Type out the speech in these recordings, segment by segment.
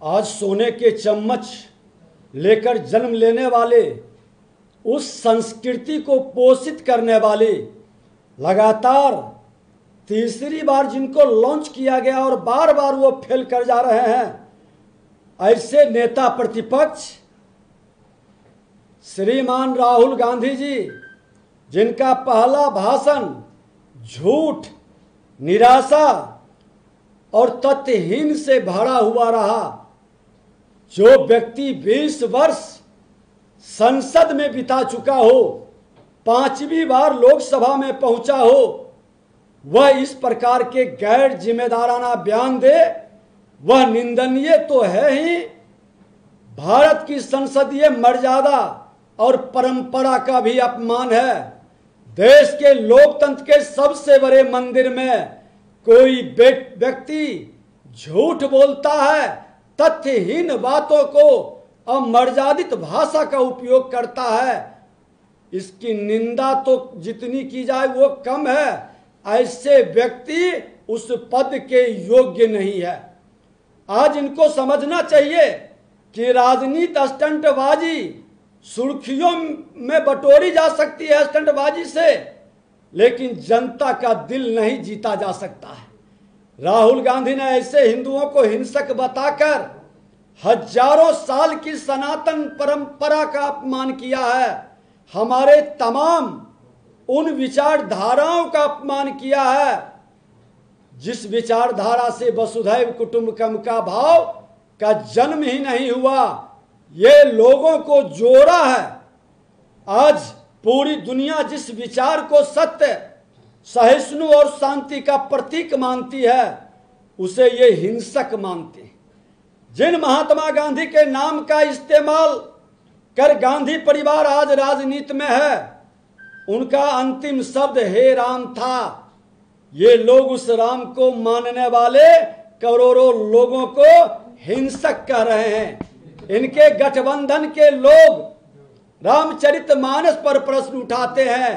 आज सोने के चम्मच लेकर जन्म लेने वाले, उस संस्कृति को पोषित करने वाले, लगातार तीसरी बार जिनको लॉन्च किया गया और बार बार वो फेल कर जा रहे हैं, ऐसे नेता प्रतिपक्ष श्रीमान राहुल गांधी जी, जिनका पहला भाषण झूठ, निराशा और तथ्यहीन से भरा हुआ रहा, जो व्यक्ति 20 वर्ष संसद में बिता चुका हो, 5वीं बार लोकसभा में पहुंचा हो, वह इस प्रकार के गैर जिम्मेदाराना बयान दे, वह निंदनीय तो है ही, भारत की संसदीय मर्यादा और परंपरा का भी अपमान है। देश के लोकतंत्र के सबसे बड़े मंदिर में कोई व्यक्ति झूठ बोलता है, तथ्यहीन बातों को, अमर्यादित भाषा का उपयोग करता है, इसकी निंदा तो जितनी की जाए वो कम है। ऐसे व्यक्ति उस पद के योग्य नहीं है। आज इनको समझना चाहिए कि राजनीति स्टंटबाजी सुर्खियों में बटोरी जा सकती है स्टंटबाजी से, लेकिन जनता का दिल नहीं जीता जा सकता है। राहुल गांधी ने ऐसे हिंदुओं को हिंसक बताकर हजारों साल की सनातन परंपरा का अपमान किया है, हमारे तमाम उन विचारधाराओं का अपमान किया है जिस विचारधारा से वसुधैव कुटुंबकम का भाव का जन्म ही नहीं हुआ। ये लोगों को जोड़ा है। आज पूरी दुनिया जिस विचार को सत्य, सहिष्णु और शांति का प्रतीक मानती है, उसे ये हिंसक मानती है। जिन महात्मा गांधी के नाम का इस्तेमाल कर गांधी परिवार आज राजनीति में है, उनका अंतिम शब्द हे राम था। ये लोग उस राम को मानने वाले करोड़ों लोगों को हिंसक कह रहे हैं। इनके गठबंधन के लोग रामचरितमानस पर प्रश्न उठाते हैं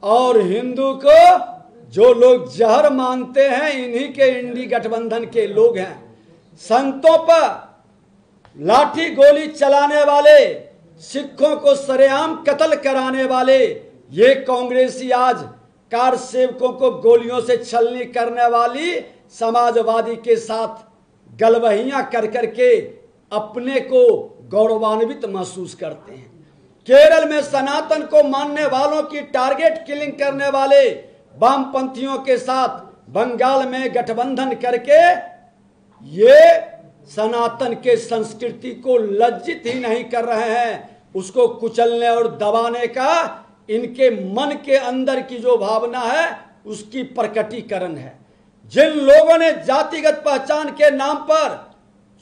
और हिंदू को जो लोग जहर मानते हैं, इन्हीं के इंडी गठबंधन के लोग हैं। संतों पर लाठी गोली चलाने वाले, सिखों को सरेआम कत्ल कराने वाले ये कांग्रेसी आज कार सेवकों को गोलियों से छलनी करने वाली समाजवादी के साथ गलवहियां कर करके अपने को गौरवान्वित महसूस करते हैं। केरल में सनातन को मानने वालों की टारगेट किलिंग करने वाले वामपंथियों के साथ बंगाल में गठबंधन करके ये सनातन के संस्कृति को लज्जित ही नहीं कर रहे हैं, उसको कुचलने और दबाने का इनके मन के अंदर की जो भावना है उसकी प्रकटीकरण है। जिन लोगों ने जातिगत पहचान के नाम पर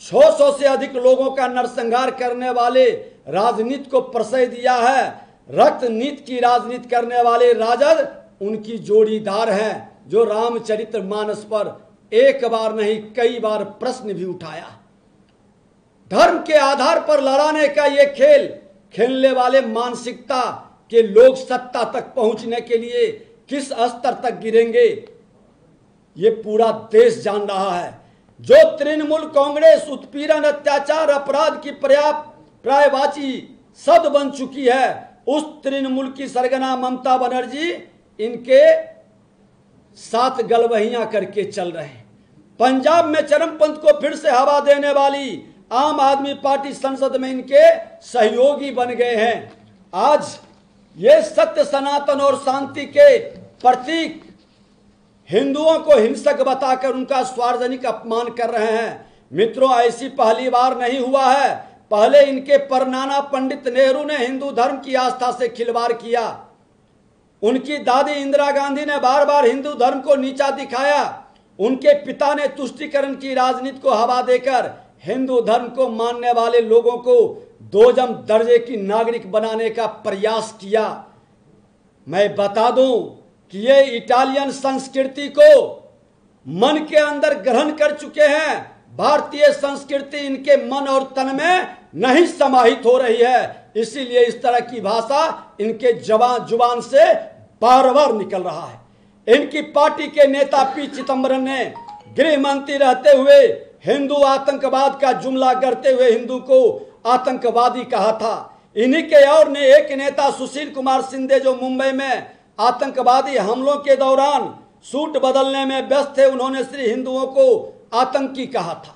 600 से अधिक लोगों का नरसंहार करने वाले राजनीति को प्रश्रय दिया है, रक्त नीति की राजनीति करने वाले राजद उनकी जोड़ीदार हैं, जो रामचरितमानस पर एक बार नहीं कई बार प्रश्न भी उठाया। धर्म के आधार पर लड़ाने का ये खेल खेलने वाले मानसिकता के लोग सत्ता तक पहुंचने के लिए किस स्तर तक गिरेंगे, ये पूरा देश जान रहा है। जो तृणमूल कांग्रेस उत्पीड़न, अत्याचार, अपराध की पर्यायवाची शब्द बन चुकी है, उस तृणमूल की सरगना ममता बनर्जी इनके साथ गलवहियां करके चल रहे हैं। पंजाब में चरमपंथ को फिर से हवा देने वाली आम आदमी पार्टी संसद में इनके सहयोगी बन गए हैं। आज ये सत्य, सनातन और शांति के प्रतीक हिंदुओं को हिंसक बताकर उनका सार्वजनिक अपमान कर रहे हैं। मित्रों, ऐसी पहली बार नहीं हुआ है। पहले इनके परनाना पंडित नेहरू ने हिंदू धर्म की आस्था से खिलवाड़ किया। उनकी दादी इंदिरा गांधी ने बार बार हिंदू धर्म को नीचा दिखाया। उनके पिता ने तुष्टीकरण की राजनीति को हवा देकर हिंदू धर्म को मानने वाले लोगों को दोजम दर्जे की नागरिक बनाने का प्रयास किया। मैं बता दूं कि ये इटालियन संस्कृति को मन के अंदर ग्रहण कर चुके हैं। भारतीय संस्कृति इनके मन और तन में नहीं समाहित हो रही है, इसीलिए इस तरह की भाषा इनके जुबान से बार बार निकल रहा है। इनकी पार्टी के नेता पी चिदंबरम ने गृह मंत्री रहते हुए हिंदू आतंकवाद का जुमला करते हुए हिंदू को आतंकवादी कहा था। इन्हीं के और ने एक नेता सुशील कुमार शिंदे जो मुंबई में आतंकवादी हमलों के दौरान सूट बदलने में व्यस्त थे, उन्होंने श्री हिंदुओं को आतंकी कहा था,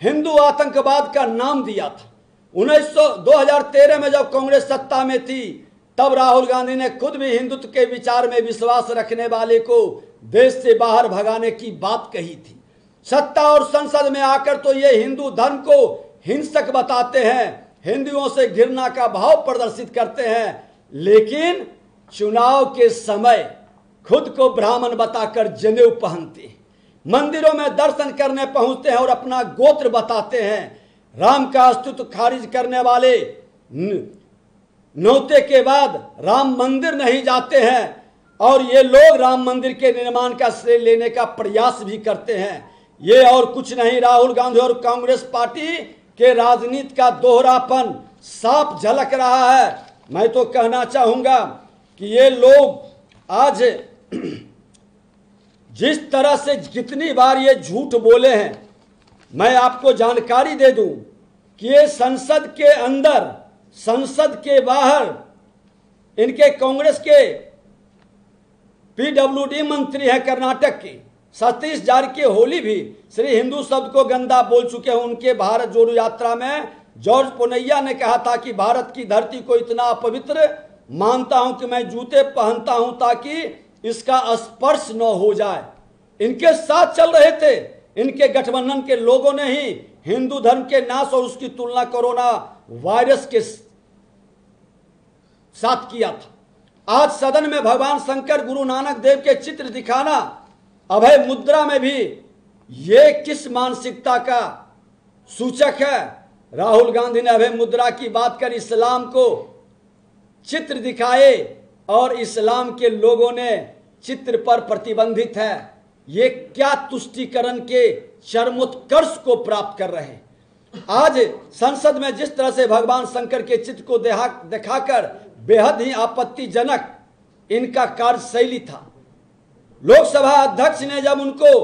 हिंदू आतंकवाद का नाम दिया था। 2013 में जब कांग्रेस सत्ता में थी तब राहुल गांधी ने खुद भी हिंदुत्व के विचार में विश्वास रखने वाले को देश से बाहर भगाने की बात कही थी। सत्ता और संसद में आकर तो ये हिंदू धर्म को हिंसक बताते हैं, हिंदुओं से घृणा का भाव प्रदर्शित करते हैं, लेकिन चुनाव के समय खुद को ब्राह्मण बताकर जनेऊ पहनते हैं, मंदिरों में दर्शन करने पहुंचते हैं और अपना गोत्र बताते हैं। राम का अस्तित्व खारिज करने वाले नौते के बाद राम मंदिर नहीं जाते हैं और ये लोग राम मंदिर के निर्माण का श्रेय लेने का प्रयास भी करते हैं। ये और कुछ नहीं, राहुल गांधी और कांग्रेस पार्टी के राजनीति का दोहरापन साफ झलक रहा है। मैं तो कहना चाहूंगा कि ये लोग आज जिस तरह से कितनी बार ये झूठ बोले हैं, मैं आपको जानकारी दे दूं कि ये संसद के अंदर, संसद के बाहर इनके कांग्रेस के पीडब्ल्यूडी मंत्री हैं कर्नाटक के सतीश जारकिहोली भी श्री हिंदू शब्द को गंदा बोल चुके हैं। उनके भारत जोड़ो यात्रा में जॉर्ज पुनैया ने कहा था कि भारत की धरती को इतना अपवित्र मानता हूं कि मैं जूते पहनता हूं ताकि इसका स्पर्श न हो जाए। इनके साथ चल रहे थे, इनके गठबंधन के लोगों ने ही हिंदू धर्म के नाश और उसकी तुलना कोरोना वायरस के साथ किया था। आज सदन में भगवान शंकर गुरु नानक देव के चित्र दिखाना, अभय मुद्रा में भी ये किस मानसिकता का सूचक है? राहुल गांधी ने अभय मुद्रा की बात कर इस्लाम को चित्र दिखाए और इस्लाम के लोगों ने चित्र पर प्रतिबंधित है। ये क्या तुष्टीकरण के चरमोत्कर्ष को प्राप्त कर रहे हैं। आज संसद में जिस तरह से भगवान शंकर के चित्र को दिखाकर बेहद ही आपत्तिजनक इनका कार्यशैली था। लोकसभा अध्यक्ष ने जब उनको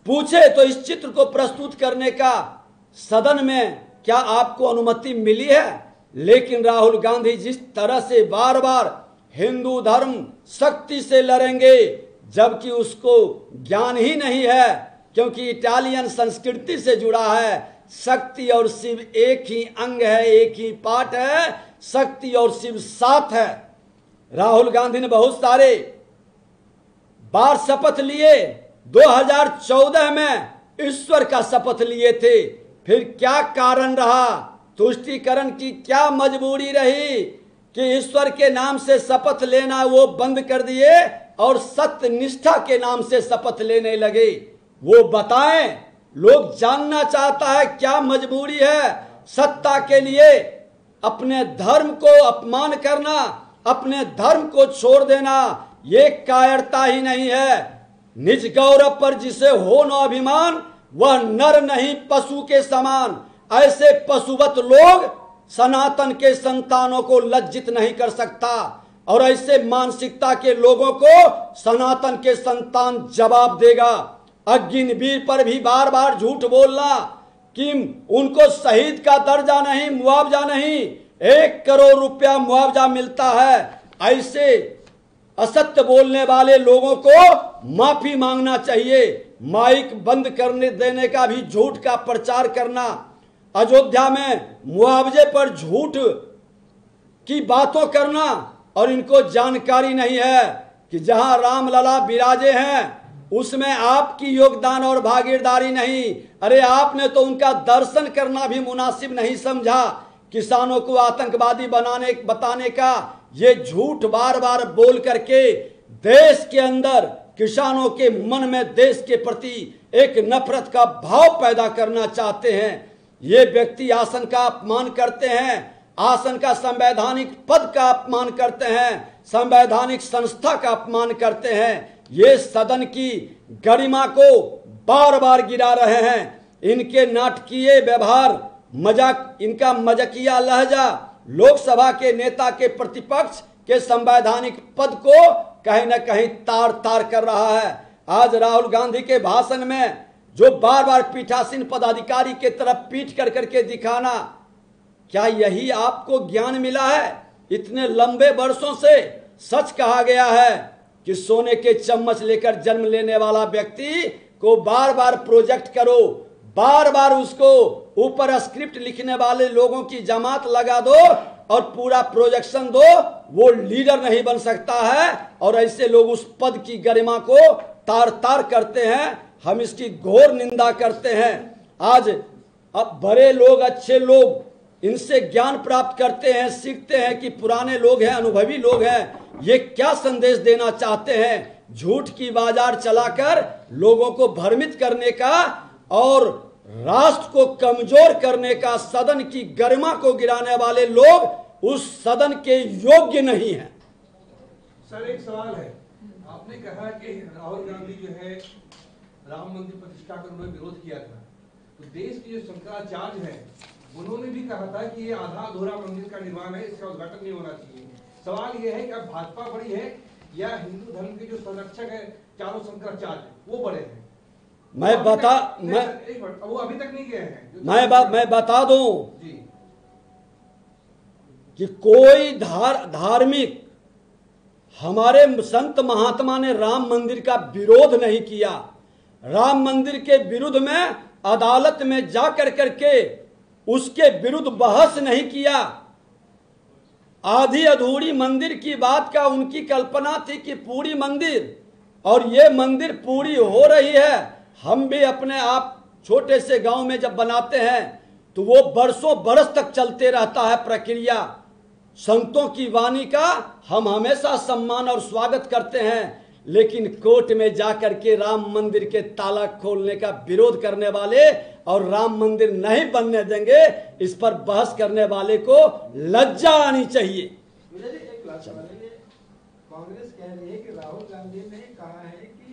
पूछे तो इस चित्र को प्रस्तुत करने का सदन में क्या आपको अनुमति मिली है? लेकिन राहुल गांधी जिस तरह से बार बार हिंदू धर्म शक्ति से लड़ेंगे, जबकि उसको ज्ञान ही नहीं है, क्योंकि इटालियन संस्कृति से जुड़ा है। शक्ति और शिव एक ही अंग है, एक ही पार्ट है, शक्ति और शिव साथ है। राहुल गांधी ने बहुत सारे बार शपथ लिए। 2014 में ईश्वर का शपथ लिए थे, फिर क्या कारण रहा? तुष्टीकरण की क्या मजबूरी रही कि ईश्वर के नाम से शपथ लेना वो बंद कर दिए और सत्य निष्ठा के नाम से शपथ लेने लगे? वो बताएं। लोग जानना चाहता है क्या मजबूरी है सत्ता के लिए अपने धर्म को अपमान करना, अपने धर्म को छोड़ देना। ये कायरता ही नहीं है। निज गौरव पर जिसे हो न अभिमान, वह नर नहीं पशु के समान। ऐसे पशुवत लोग सनातन के संतानों को लज्जित नहीं कर सकता और ऐसे मानसिकता के लोगों को सनातन के संतान जवाब देगा। अग्निवीर पर भी बार बार झूठ बोलना कि उनको शहीद का दर्जा नहीं, मुआवजा नहीं, 1 करोड़ रुपया मुआवजा मिलता है, ऐसे असत्य बोलने वाले लोगों को माफी मांगना चाहिए। माइक बंद करने देने का भी झूठ का प्रचार करना, अयोध्या में मुआवजे पर झूठ की बातों करना, और इनको जानकारी नहीं है कि जहां रामलला विराजे हैं उसमें आपकी योगदान और भागीदारी नहीं। अरे आपने तो उनका दर्शन करना भी मुनासिब नहीं समझा। किसानों को आतंकवादी बताने का ये झूठ बार बार बोल करके देश के अंदर किसानों के मन में देश के प्रति एक नफरत का भाव पैदा करना चाहते हैं। ये व्यक्ति आसन का अपमान करते हैं, आसन का संवैधानिक पद का अपमान करते हैं, संवैधानिक संस्था का अपमान करते हैं। ये सदन की गरिमा को बार बार गिरा रहे हैं। इनके नाटकीय व्यवहार, मजाक, इनका मजाकिया लहजा लोकसभा के नेता के प्रतिपक्ष के संवैधानिक पद को कहीं न कहीं तार तार कर रहा है। आज राहुल गांधी के भाषण में जो बार बार पीठासीन पदाधिकारी के तरफ पीठ कर करके दिखाना, क्या यही आपको ज्ञान मिला है? इतने लंबे वर्षों से सच कहा गया है कि सोने के चम्मच लेकर जन्म लेने वाला व्यक्ति को बार बार प्रोजेक्ट करो, बार बार उसको ऊपर स्क्रिप्ट लिखने वाले लोगों की जमात लगा दो और पूरा प्रोजेक्शन दो, वो लीडर नहीं बन सकता है। और ऐसे लोग उस पद की गरिमा को तार तार करते हैं। हम इसकी घोर निंदा करते हैं। आज अब बड़े लोग, अच्छे लोग इनसे ज्ञान प्राप्त करते हैं, सीखते हैं कि पुराने लोग हैं, अनुभवी लोग हैं, ये क्या संदेश देना चाहते हैं। झूठ की बाजार चलाकर लोगों को भ्रमित करने का और राष्ट्र को कमजोर करने का, सदन की गरिमा को गिराने वाले लोग उस सदन के योग्य नहीं हैं। सर एक सवाल है, आपने कहा कि राहुल गांधी जो है राम मंदिर प्रतिष्ठा का उन्होंने विरोध किया था, तो देश के जो शंकराचार्य हैं उन्होंने भी कहा था कि ये आधा अधूरा मंदिर का निर्माण है, इसका उद्घाटन नहीं होना चाहिए। सवाल ये है कि अब भाजपा बड़ी है या हिंदू धर्म के जो संरक्षक है चारों शंकराचार्य वो बड़े हैं? मैं वो अभी तक नहीं गए हैं। मैं बता दूं कि कोई धार्मिक, हमारे संत महात्मा ने राम मंदिर का विरोध नहीं किया। राम मंदिर के विरुद्ध में अदालत में जाकर करके उसके विरुद्ध बहस नहीं किया। आधी अधूरी मंदिर की बात का उनकी कल्पना थी कि पूरी मंदिर, और ये मंदिर पूरी हो रही है। हम भी अपने आप छोटे से गांव में जब बनाते हैं तो वो बरसों बरस तक चलते रहता है प्रक्रिया। संतों की वाणी का हम हमेशा सम्मान और स्वागत करते हैं, लेकिन कोर्ट में जाकर के राम मंदिर के ताला खोलने का विरोध करने वाले और राम मंदिर नहीं बनने देंगे, इस पर बहस करने वाले को लज्जा आनी चाहिए। कांग्रेस कह रही है कि राहुल गांधी ने कहा है कि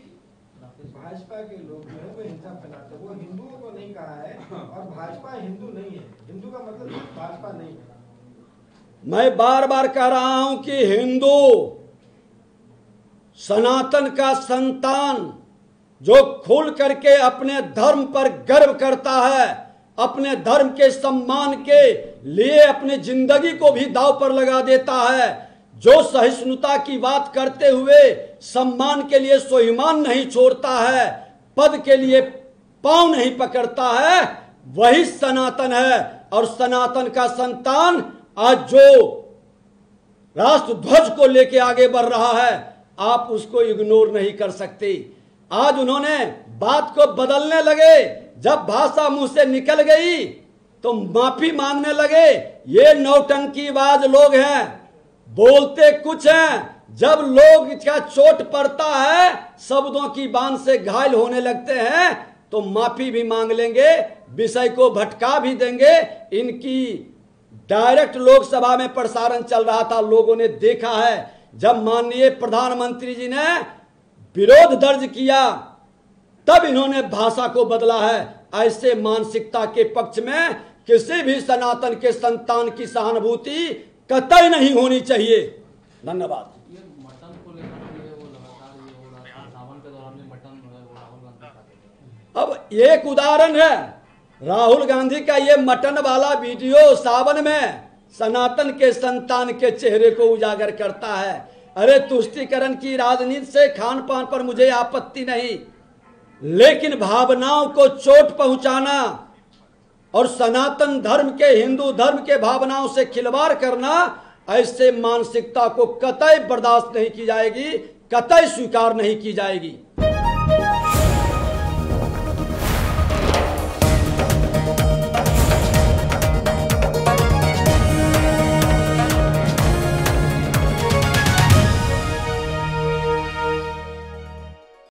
भाजपा के लोग जो है वो हिंसा फैलाते हैं, वो हिंदुओं को नहीं कहा है, और भाजपा हिंदू नहीं है। हिंदू का मतलब भाजपा नहीं है। मैं बार बार कह रहा हूं कि हिंदू सनातन का संतान जो खुल करके अपने धर्म पर गर्व करता है, अपने धर्म के सम्मान के लिए अपनी जिंदगी को भी दांव पर लगा देता है, जो सहिष्णुता की बात करते हुए सम्मान के लिए स्वाभिमान नहीं छोड़ता है, पद के लिए पांव नहीं पकड़ता है, वही सनातन है। और सनातन का संतान आज जो राष्ट्र ध्वज को लेके आगे बढ़ रहा है, आप उसको इग्नोर नहीं कर सकते। आज उन्होंने बात को बदलने लगे, जब भाषा मुंह से निकल गई तो माफी मांगने लगे। ये नौटंकीबाज लोग हैं, बोलते कुछ हैं, जब लोग इसका चोट पड़ता है, शब्दों की बांध से घायल होने लगते हैं, तो माफी भी मांग लेंगे, विषय को भटका भी देंगे। इनकी डायरेक्ट लोकसभा में प्रसारण चल रहा था, लोगों ने देखा है। जब माननीय प्रधानमंत्री जी ने विरोध दर्ज किया तब इन्होंने भाषा को बदला है। ऐसे मानसिकता के पक्ष में किसी भी सनातन के संतान की सहानुभूति कतई नहीं होनी चाहिए। धन्यवाद। ये मटन को लेकर वो लगातार ये हो रहा था, सावन के दौरान में मटन राहुल गांधी खाते थे। अब एक उदाहरण है राहुल गांधी का, ये मटन वाला वीडियो सावन में सनातन के संतान के चेहरे को उजागर करता है। अरे तुष्टीकरण की राजनीति से खान पान पर मुझे आपत्ति नहीं, लेकिन भावनाओं को चोट पहुंचाना और सनातन धर्म के, हिंदू धर्म के भावनाओं से खिलवाड़ करना, ऐसे मानसिकता को कतई बर्दाश्त नहीं की जाएगी, कतई स्वीकार नहीं की जाएगी।